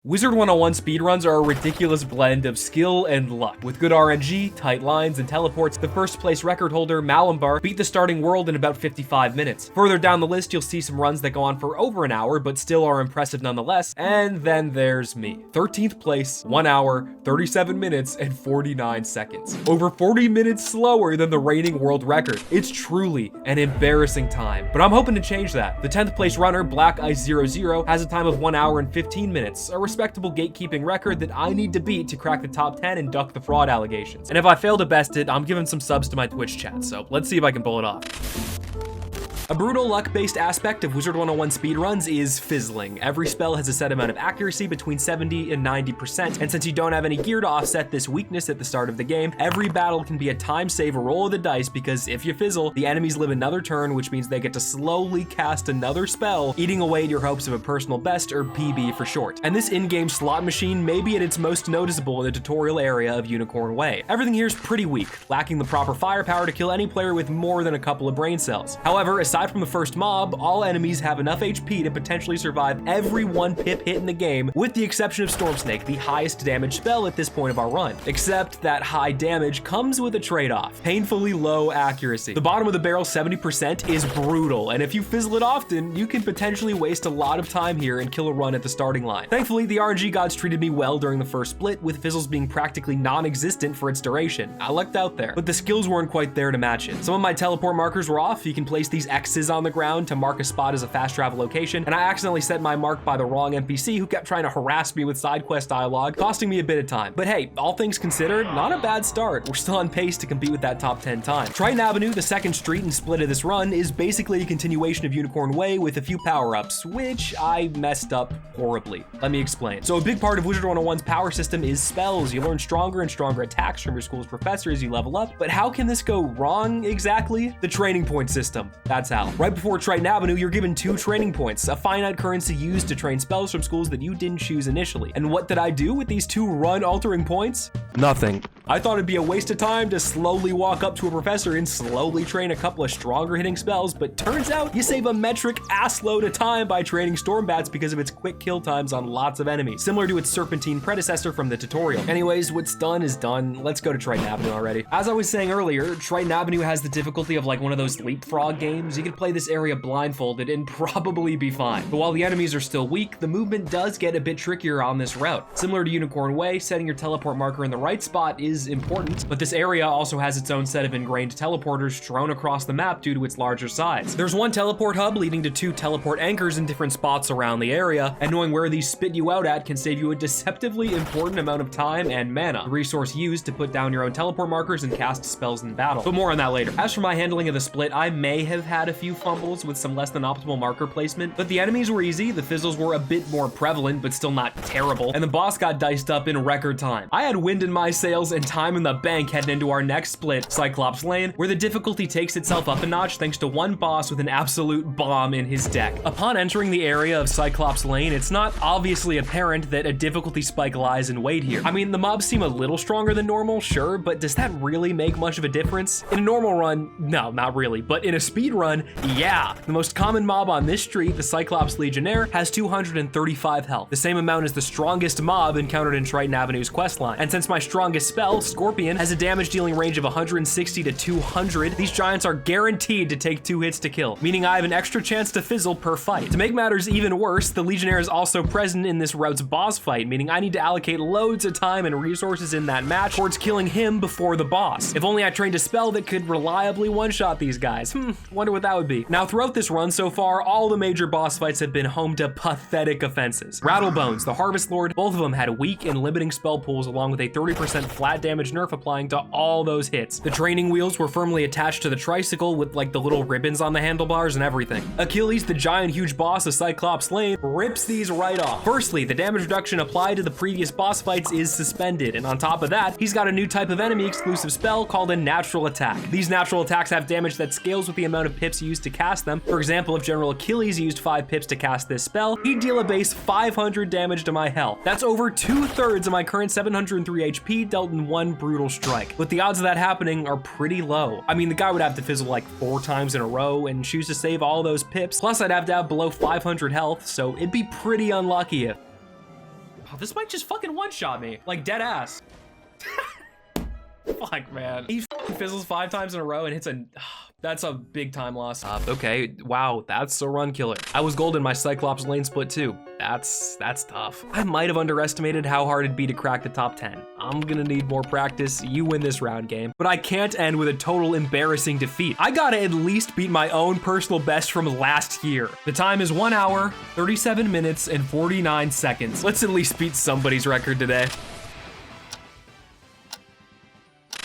Wizard101 speedruns are a ridiculous blend of skill and luck. With good RNG, tight lines, and teleports, the first place record holder, Malambar, beat the starting world in about 55 minutes. Further down the list, you'll see some runs that go on for over an hour, but still are impressive nonetheless. And then there's me. 13th place, 1 hour, 37 minutes, and 49 seconds. Over 40 minutes slower than the reigning world record. It's truly an embarrassing time, but I'm hoping to change that. The 10th place runner, Black Ice 00, has a time of 1 hour and 15 minutes, a respectable gatekeeping record that I need to beat to crack the top 10 and duck the fraud allegations. And if I fail to best it, I'm giving some subs to my Twitch chat, so let's see if I can pull it off. A brutal luck-based aspect of Wizard101 speedruns is fizzling. Every spell has a set amount of accuracy between 70 and 90%, and since you don't have any gear to offset this weakness at the start of the game, every battle can be a time save roll of the dice because if you fizzle, the enemies live another turn, which means they get to slowly cast another spell, eating away at your hopes of a personal best, or PB for short. And this in-game slot machine may be at its most noticeable in the tutorial area of Unicorn Way. Everything here is pretty weak, lacking the proper firepower to kill any player with more than a couple of brain cells. However, aside from the first mob, all enemies have enough HP to potentially survive every 1 pip hit in the game, with the exception of Storm Snake, the highest damage spell at this point of our run. Except that high damage comes with a trade-off: painfully low accuracy. The bottom of the barrel 70% is brutal, and if you fizzle it often, you can potentially waste a lot of time here and kill a run at the starting line. Thankfully, the RNG gods treated me well during the first split, with fizzles being practically non-existent for its duration. I lucked out there, but the skills weren't quite there to match it. Some of my teleport markers were off. You can place these X's on the ground to mark a spot as a fast travel location, and I accidentally set my mark by the wrong NPC who kept trying to harass me with side quest dialogue, costing me a bit of time. But hey, all things considered, not a bad start. We're still on pace to compete with that top 10 time. Triton Avenue, the second street and split of this run, is basically a continuation of Unicorn Way with a few power-ups, which I messed up horribly. Let me explain. So a big part of Wizard101's power system is spells. You learn stronger and stronger attacks from your school's professor as you level up, but how can this go wrong exactly? The training point system. That's how. Right before Triton Avenue, you're given 2 training points, a finite currency used to train spells from schools that you didn't choose initially. And what did I do with these 2 run-altering points? Nothing. I thought it'd be a waste of time to slowly walk up to a professor and slowly train a couple of stronger hitting spells, but turns out you save a metric assload of time by training Storm Bats because of its quick kill times on lots of enemies, similar to its Serpentine predecessor from the tutorial. Anyways, what's done is done. Let's go to Triton Avenue already. As I was saying earlier, Triton Avenue has the difficulty of like one of those leapfrog games. You could play this area blindfolded and probably be fine. But while the enemies are still weak, the movement does get a bit trickier on this route. Similar to Unicorn Way, setting your teleport marker in the right spot is important, but this area also has its own set of ingrained teleporters strewn across the map due to its larger size. There's 1 teleport hub leading to 2 teleport anchors in different spots around the area, and knowing where these spit you out at can save you a deceptively important amount of time and mana, the resource used to put down your own teleport markers and cast spells in battle. But more on that later. As for my handling of the split, I may have had a few fumbles with some less than optimal marker placement, but the enemies were easy, the fizzles were a bit more prevalent, but still not terrible, and the boss got diced up in record time. I had wind in my sails and time in the bank heading into our next split, Cyclops Lane, where the difficulty takes itself up a notch thanks to 1 boss with an absolute bomb in his deck. Upon entering the area of Cyclops Lane, it's not obviously apparent that a difficulty spike lies in wait here. I mean, the mobs seem a little stronger than normal, sure, but does that really make much of a difference? In a normal run, no, not really, but in a speed run, yeah. The most common mob on this street, the Cyclops Legionnaire, has 235 health, the same amount as the strongest mob encountered in Triton Avenue's questline. And since my strongest spell, Scorpion, has a damage dealing range of 160 to 200, these giants are guaranteed to take 2 hits to kill, meaning I have an extra chance to fizzle per fight. To make matters even worse, the Legionnaire is also present in this route's boss fight, meaning I need to allocate loads of time and resources in that match towards killing him before the boss. If only I trained a spell that could reliably one-shot these guys. Wonder what that would be. Now, throughout this run so far, all the major boss fights have been home to pathetic offenses. Rattlebones, the Harvest Lord, both of them had weak and limiting spell pools along with a 30% flat damage nerf applying to all those hits. The training wheels were firmly attached to the tricycle with like the little ribbons on the handlebars and everything. Achilles, the giant huge boss of Cyclops Lane, rips these right off. Firstly, the damage reduction applied to the previous boss fights is suspended, and on top of that, he's got a new type of enemy exclusive spell called a natural attack. These natural attacks have damage that scales with the amount of pips used to cast them. For example, if General Achilles used 5 pips to cast this spell, he'd deal a base 500 damage to my health. That's over 2/3 of my current 703 HP dealt in 1 brutal strike. But the odds of that happening are pretty low. I mean, the guy would have to fizzle like 4 times in a row and choose to save all those pips. Plus, I'd have to have below 500 health, so it'd be pretty unlucky if Oh, this might just fucking one-shot me. Like, dead ass. Fuck, man. He fizzles 5 times in a row and hits a... That's a big time loss. Okay, wow, that's a run killer. I was gold in my Cyclops lane split too. That's tough. I might have underestimated how hard it'd be to crack the top 10. I'm gonna need more practice. You win this round, game. But I can't end with a total embarrassing defeat. I gotta at least beat my own personal best from last year. The time is 1 hour, 37 minutes, and 49 seconds. Let's at least beat somebody's record today.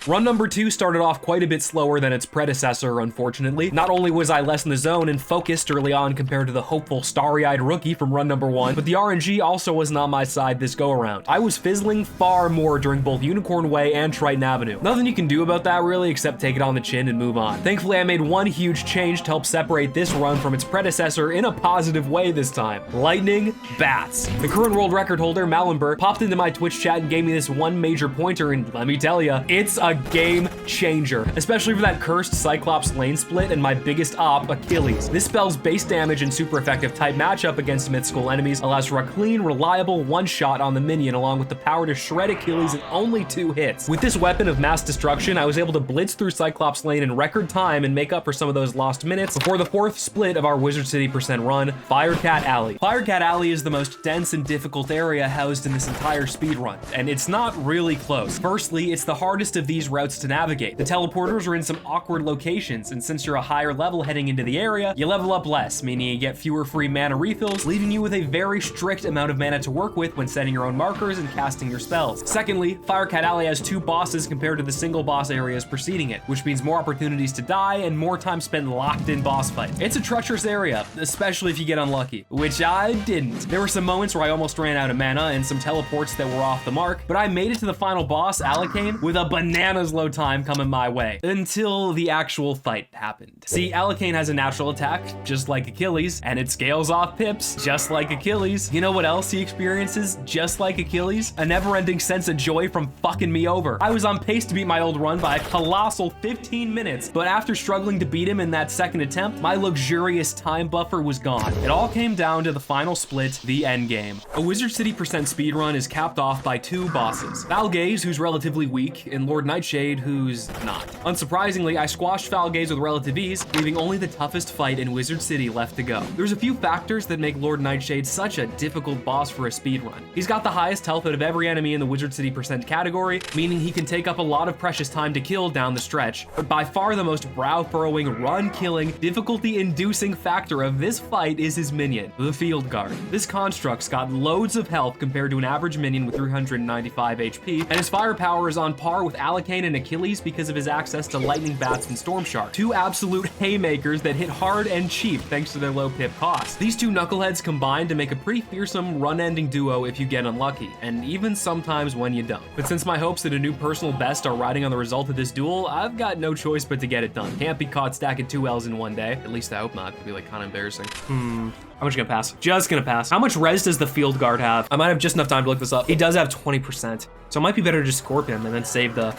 Run number 2 started off quite a bit slower than its predecessor, unfortunately. Not only was I less in the zone and focused early on compared to the hopeful, starry-eyed rookie from run number 1, but the RNG also wasn't on my side this go-around. I was fizzling far more during both Unicorn Way and Triton Avenue. Nothing you can do about that, really, except take it on the chin and move on. Thankfully, I made one huge change to help separate this run from its predecessor in a positive way this time. Lightning Bats. The current world record holder, Malimber, popped into my Twitch chat and gave me this one major pointer, and let me tell ya, it's a game changer, especially for that cursed Cyclops lane split and my biggest op, Achilles. This spell's base damage and super effective type matchup against mythical enemies allows for a clean, reliable one-shot on the minion, along with the power to shred Achilles in only 2 hits. With this weapon of mass destruction, I was able to blitz through Cyclops lane in record time and make up for some of those lost minutes before the 4th split of our Wizard City % run, Firecat Alley. Firecat Alley is the most dense and difficult area housed in this entire speedrun, and it's not really close. Firstly, it's the hardest of these routes to navigate. The teleporters are in some awkward locations, and since you're a higher level heading into the area, you level up less, meaning you get fewer free mana refills, leaving you with a very strict amount of mana to work with when setting your own markers and casting your spells. Secondly, Firecat Alley has 2 bosses compared to the single boss areas preceding it, which means more opportunities to die and more time spent locked in boss fights. It's a treacherous area, especially if you get unlucky, which I didn't. There were some moments where I almost ran out of mana and some teleports that were off the mark, but I made it to the final boss, Alicane, with a bananas low time coming my way until the actual fight happened. See, Alicane has a natural attack, just like Achilles, and it scales off pips, just like Achilles. You know what else he experiences, just like Achilles? A never-ending sense of joy from fucking me over. I was on pace to beat my old run by a colossal 15 minutes, but after struggling to beat him in that second attempt, my luxurious time buffer was gone. It all came down to the final split, the end game. A Wizard City % speedrun is capped off by 2 bosses. Falgaze, who's relatively weak, and Lord Nightshade, who's not. Unsurprisingly, I squashed Falgaze with relative ease, leaving only the toughest fight in Wizard City left to go. There's a few factors that make Lord Nightshade such a difficult boss for a speedrun. He's got the highest health out of every enemy in the Wizard City % category, meaning he can take up a lot of precious time to kill down the stretch. But by far the most brow-furrowing, run-killing, difficulty-inducing factor of this fight is his minion, the Field Guard. This construct's got loads of health compared to an average minion with 395 HP, and his firepower is on par with Alicane and Achilles because of his access to Lightning Bats and Storm Shark, 2 absolute haymakers that hit hard and cheap thanks to their low pip cost. These 2 knuckleheads combine to make a pretty fearsome run-ending duo if you get unlucky, and even sometimes when you don't. But since my hopes at a new personal best are riding on the result of this duel, I've got no choice but to get it done. Can't be caught stacking 2 L's in one day. At least I hope not. It'd be like kind of embarrassing. I'm just gonna pass. Just gonna pass. How much res does the Field Guard have? I might have just enough time to look this up. He does have 20%. So it might be better to just Scorp him and then save the...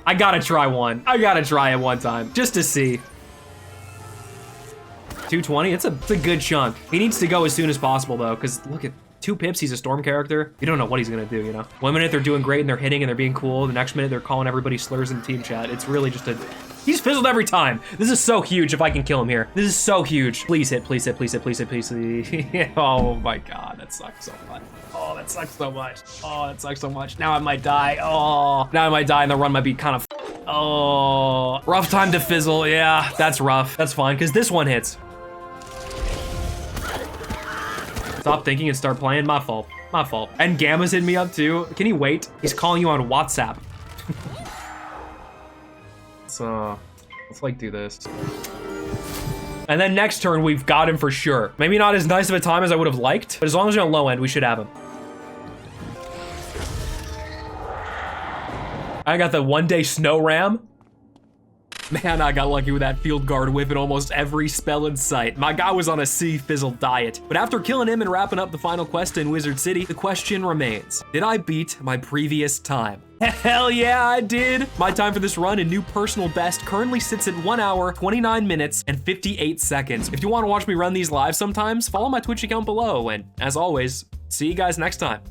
I gotta try one. I gotta try it one time, just to see. 220, it's a good chunk. He needs to go as soon as possible though, because look at 2 pips, he's a Storm character. You don't know what he's gonna do, you know? One minute they're doing great and they're hitting and they're being cool. The next minute they're calling everybody slurs in team chat. It's really just a... He's fizzled every time. This is so huge if I can kill him here. This is so huge. Please hit, please hit, please hit, please hit, please hit. Oh my God, that sucks so much. Oh, that sucks so much. Oh, that sucks so much. Now I might die. Oh, now I might die and the run might be kind of... Oh, rough time to fizzle. Yeah, that's rough. That's fine, because this one hits. Stop thinking and start playing. My fault. My fault. And Gamma's hitting me up too. Can he wait? He's calling you on WhatsApp. Let's like do this. And then next turn, we've got him for sure. Maybe not as nice of a time as I would have liked, but as long as you're on low end, we should have him. I got the 1-day snow ram. Man, I got lucky with that Field Guard whip in almost every spell in sight. My guy was on a C-fizzle diet. But after killing him and wrapping up the final quest in Wizard City, the question remains, did I beat my previous time? Hell yeah, I did! My time for this run and new personal best currently sits at 1 hour, 29 minutes, and 58 seconds. If you want to watch me run these live sometimes, follow my Twitch account below, and as always, see you guys next time.